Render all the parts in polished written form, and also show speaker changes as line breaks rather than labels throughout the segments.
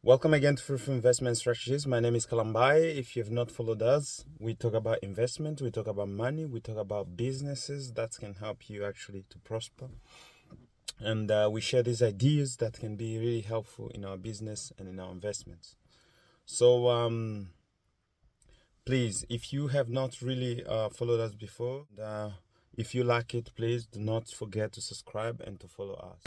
Welcome again to Fruitful Investment Strategies. My name is Kalambai. If you have not followed us, we talk about investment, we talk about money, we talk about businesses that can help you actually to prosper. And we share these ideas that can be really helpful in our business and in our investments. So please, if you have not really followed us before, if you like it, please do not forget to subscribe and to follow us.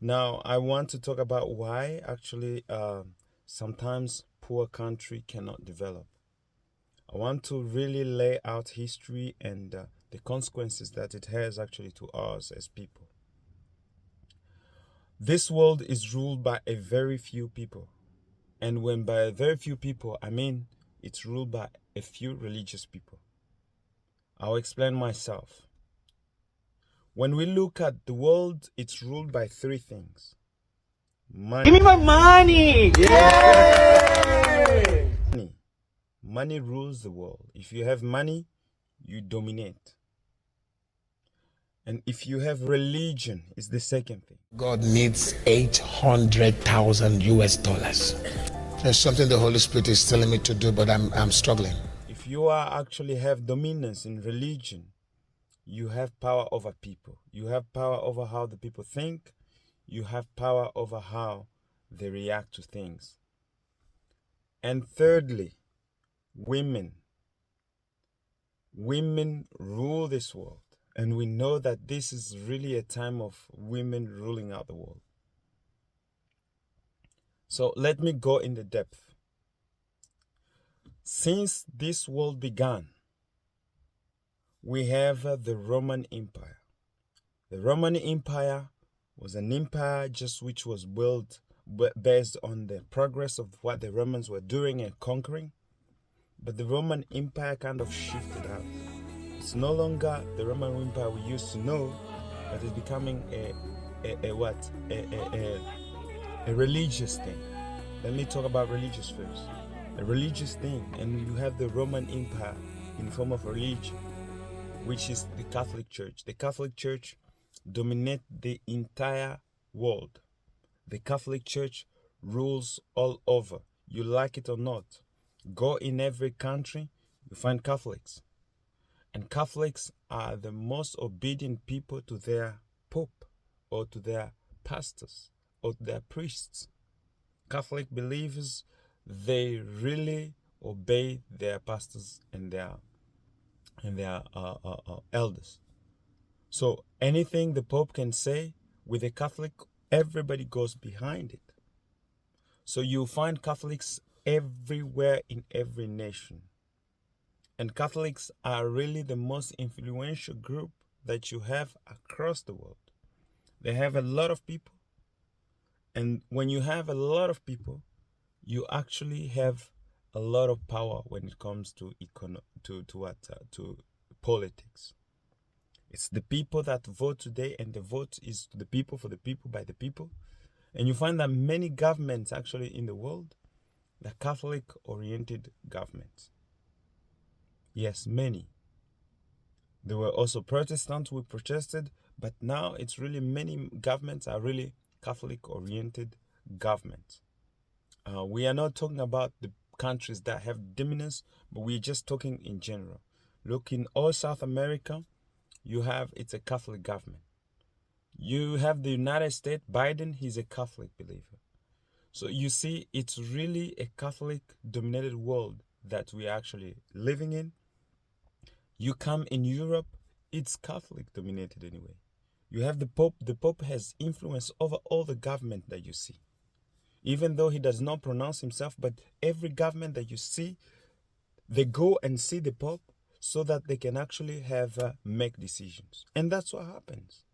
Now, I want to talk about why actually sometimes poor country cannot develop. I want to really lay out history and the consequences that it has actually to us as people. This world is ruled by a very few people. And when by very few people, I mean it's ruled by a few religious people. I'll explain myself. When we look at the world, it's ruled by three things. Money.
Give me my money! Yay!
Money rules the world. If you have money, you dominate. And if you have religion, is the second thing.
God needs 800,000 US dollars. There's something the Holy Spirit is telling me to do, but I'm struggling.
If you are actually have dominance in religion, you have power over people. You have power over how the people think. You have power over how they react to things. And thirdly, women. Women rule this world. And we know that this is really a time of women ruling out the world. So let me go in the depth. Since this world began, we have the Roman Empire. The Roman Empire was an empire just which was built based on the progress of what the Romans were doing and conquering. But the Roman Empire kind of shifted out. It's no longer the Roman Empire we used to know, but it's becoming a religious thing. Let me talk about religious first. A religious thing, and you have the Roman Empire in the form of religion, which is the Catholic Church. The Catholic Church dominates the entire world. The Catholic Church rules all over. You like it or not. Go in every country, you find Catholics. And Catholics are the most obedient people to their Pope or to their pastors or to their priests. Catholic believers, they really obey their pastors and their elders. So anything the Pope can say with a Catholic, everybody goes behind it. So you find Catholics everywhere in every nation. And Catholics are really the most influential group that you have across the world. They have a lot of people. And when you have a lot of people, you actually have a lot of power when it comes to politics. It's the people that vote today, and the vote is the people, for the people, by the people. And you find that many governments actually in the world, they're Catholic-oriented governments. Yes, many. There were also Protestants who protested, but now it's really many governments are really Catholic-oriented governments. We are not talking about the countries that have dominance, but we're just talking in general. Look, in all South America, it's a Catholic government. You have the United States, Biden, he's a Catholic believer. So you see, it's really a Catholic-dominated world that we're actually living in. You come in Europe, it's Catholic-dominated anyway. You have the Pope. The Pope has influence over all the government that you see. Even though he does not pronounce himself, but every government that you see, they go and see the Pope so that they can actually make decisions. And that's what happens.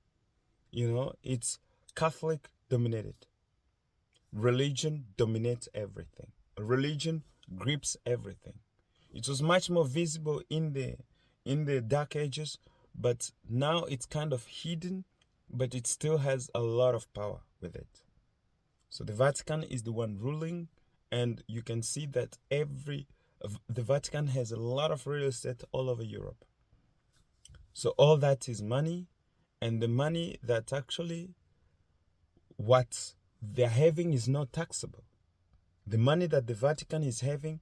You know, it's Catholic-dominated. Religion dominates everything. Religion grips everything. It was much more visible in the Dark Ages, but now it's kind of hidden, but it still has a lot of power with it. So the Vatican is the one ruling, and you can see that the Vatican has a lot of real estate all over Europe. So all that is money, and the money that actually what they're having is not taxable. The money that the Vatican is having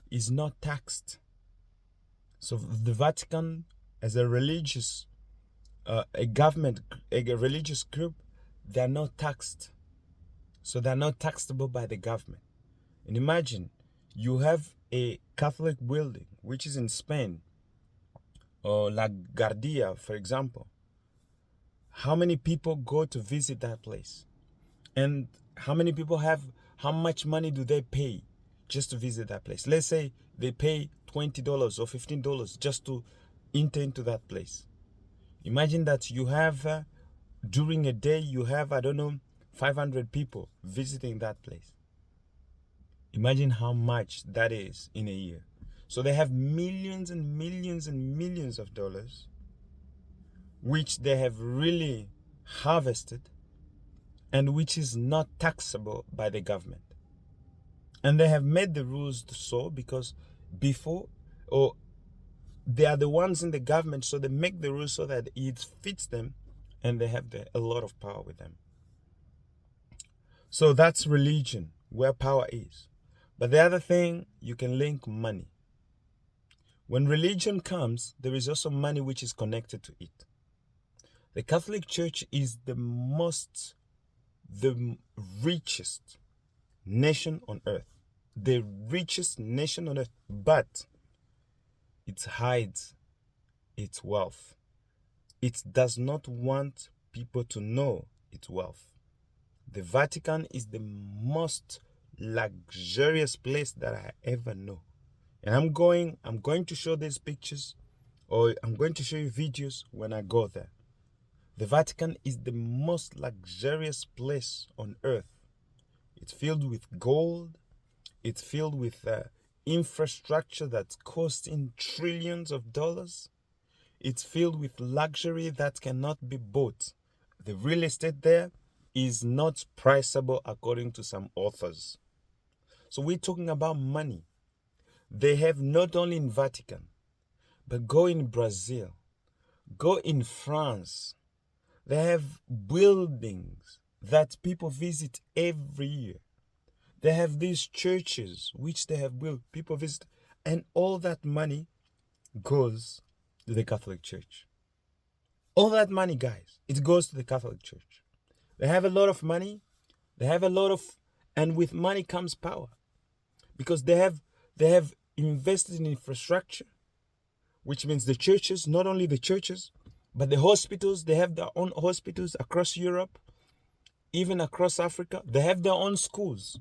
is not taxed. So the Vatican, as a religious, a government, a religious group, they're not taxed. So they're not taxable by the government. And imagine you have a Catholic building, which is in Spain, or La Guardia, for example. How many people go to visit that place? And how many people how much money do they pay just to visit that place? Let's say they pay $20 or $15 just to enter into that place. Imagine that you have, during a day, you have, I don't know, 500 people visiting that place. Imagine how much that is in a year. So they have millions and millions and millions of dollars, which they have really harvested and which is not taxable by the government. And they have made the rules so because before, or they are the ones in the government, so they make the rules so that it fits them and they have a lot of power with them. So that's religion, where power is. But the other thing, you can link money. When religion comes, there is also money which is connected to it. The Catholic Church is the richest nation on earth. The richest nation on earth, but it hides its wealth. It does not want people to know its wealth. The Vatican is the most luxurious place that I ever know. And I'm going to show these pictures, or I'm going to show you videos when I go there. The Vatican is the most luxurious place on earth. It's filled with gold. It's filled with infrastructure that's costing trillions of dollars. It's filled with luxury that cannot be bought. The real estate there is not priceable according to some authors. So we're talking about money. They have not only in Vatican, but go in Brazil, go in France. They have buildings that people visit every year. They have these churches which they have built, people visit, and all that money goes to the Catholic Church. All that money, guys, it goes to the Catholic Church. They have a lot of money. And with money comes power, because they have invested in infrastructure, which means the churches, not only the churches, but the hospitals. They have their own hospitals across Europe, even across Africa. They have their own schools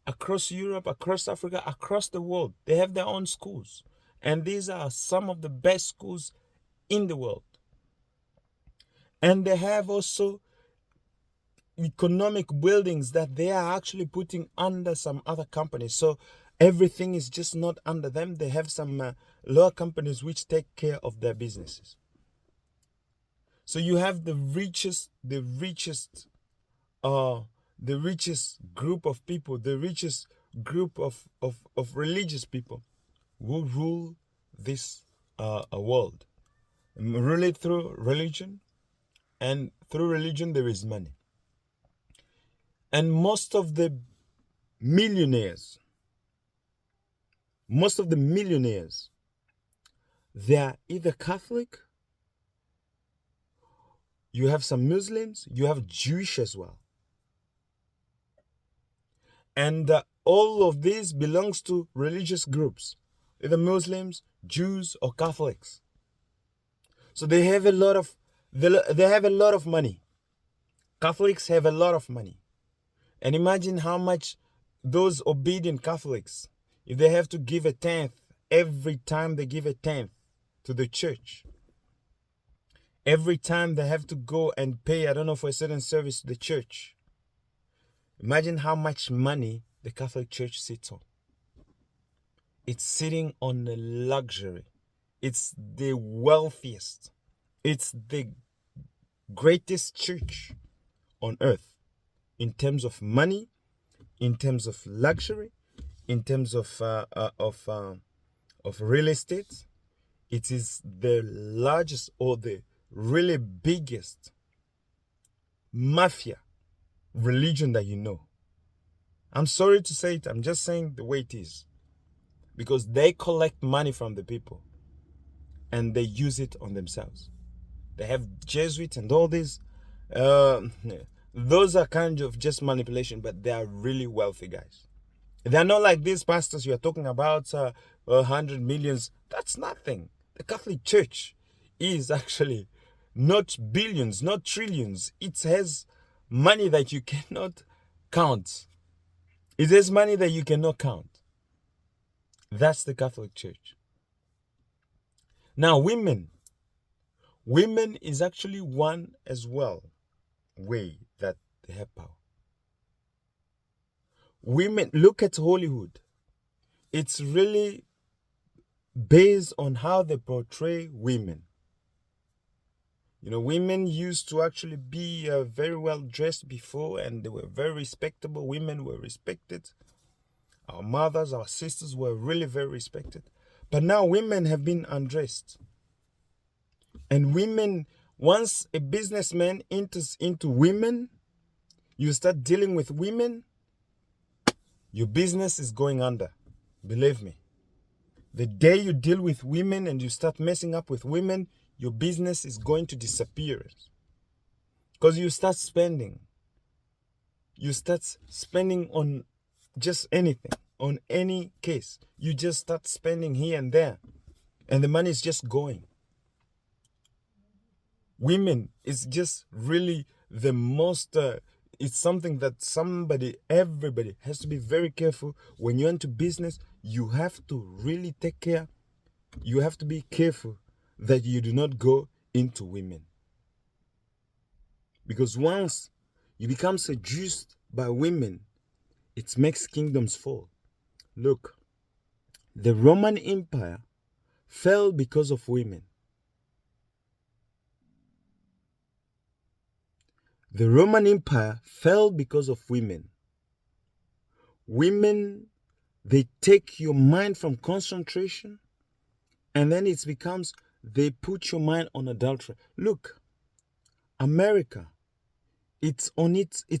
across Europe, across Africa, across the world. They have their own schools. And these are some of the best schools in the world. And they have also economic buildings that they are actually putting under some other companies. So everything is just not under them. They have some lower companies which take care of their businesses. So you have the richest group of people, the richest group of religious people who rule this world. Rule it through religion, and through religion there is money. And most of the millionaires, they are either Catholic, you have some Muslims, you have Jewish as well. And all of these belongs to religious groups, either Muslims, Jews, or Catholics. So they have a lot of money. Catholics have a lot of money. And imagine how much those obedient Catholics, if they have to give a tenth every time they give a tenth to the church, every time they have to go and pay, I don't know, for a certain service to the church, imagine how much money the Catholic Church sits on. It's sitting on the luxury. It's the wealthiest. It's the greatest church on earth in terms of money, in terms of luxury, in terms of real estate, It is the largest or the really biggest mafia religion that you know. I'm sorry to say it, I'm just saying the way it is. Because they collect money from the people and they use it on themselves. They have Jesuits and all these. Those are kind of just manipulation, but they are really wealthy guys. They're not like these pastors you are talking about, 100 millions. That's nothing. The Catholic Church is actually not billions, not trillions. It has money that you cannot count. It has money that you cannot count. That's the Catholic Church. Now, women is actually one as well way that they have power. Women, look at Hollywood. It's really based on how they portray women. You know, women used to actually be very well dressed before, and they were very respectable. Women were respected. Our mothers, our sisters were really very respected. But now women have been undressed. And women, once a businessman enters into women, you start dealing with women, your business is going under. Believe me. The day you deal with women and you start messing up with women, your business is going to disappear. Because you start spending. You start spending on just anything, on any case. You just start spending here and there. And the money is just going. Women is just really the most, it's something that everybody has to be very careful. When you're into business, you have to really take care. You have to be careful that you do not go into women. Because once you become seduced by women, it makes kingdoms fall. Look, the Roman Empire fell because of women. The Roman Empire fell because of women. Women, they take your mind from concentration, and then it becomes, they put your mind on adultery. Look, America, it's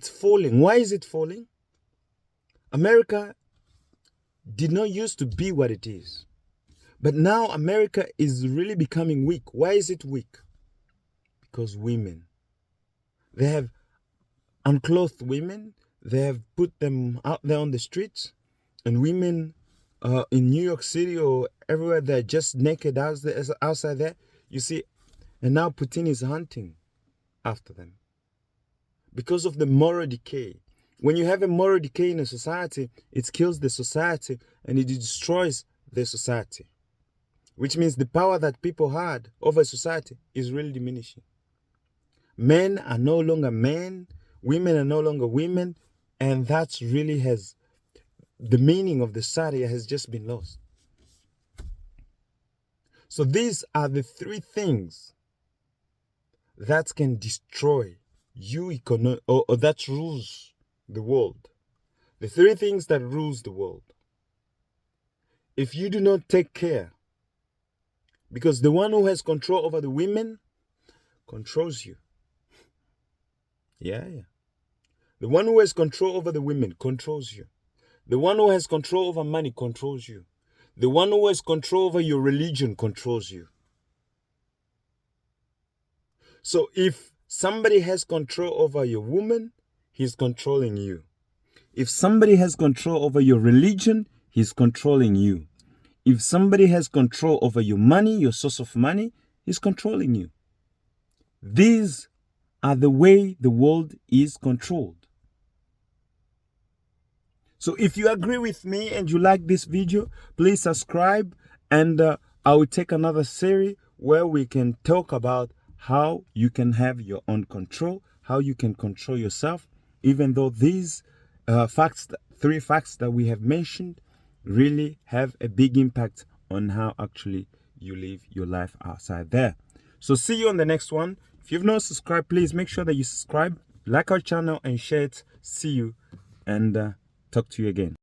falling. Why is it falling? America did not used to be what it is. But now America is really becoming weak. Why is it weak? Because women. They have unclothed women. They have put them out there on the streets. And women in New York City or everywhere, they're just naked outside there. You see, and now Putin is hunting after them. Because of the moral decay. When you have a moral decay in a society, it kills the society and it destroys the society. Which means the power that people had over society is really diminishing. Men are no longer men, women are no longer women, and that's really has, the meaning of the society has just been lost. So these are the three things that can destroy you, or that rules the world. The three things that rules the world. If you do not take care, because the one who has control over the women controls you. Yeah. The one who has control over the women controls you. The one who has control over money controls you. The one who has control over your religion controls you. So if somebody has control over your woman, he's controlling you. If somebody has control over your religion, he's controlling you. If somebody has control over your money, your source of money, he's controlling you. These are the way the world is controlled. So if you agree with me and you like this video, please subscribe, and I will take another series where we can talk about how you can have your own control, how you can control yourself, even though these three facts that we have mentioned really have a big impact on how actually you live your life outside there. So see you on the next one. If you've not subscribed, please make sure that you subscribe, like our channel, and share it. See you, and talk to you again.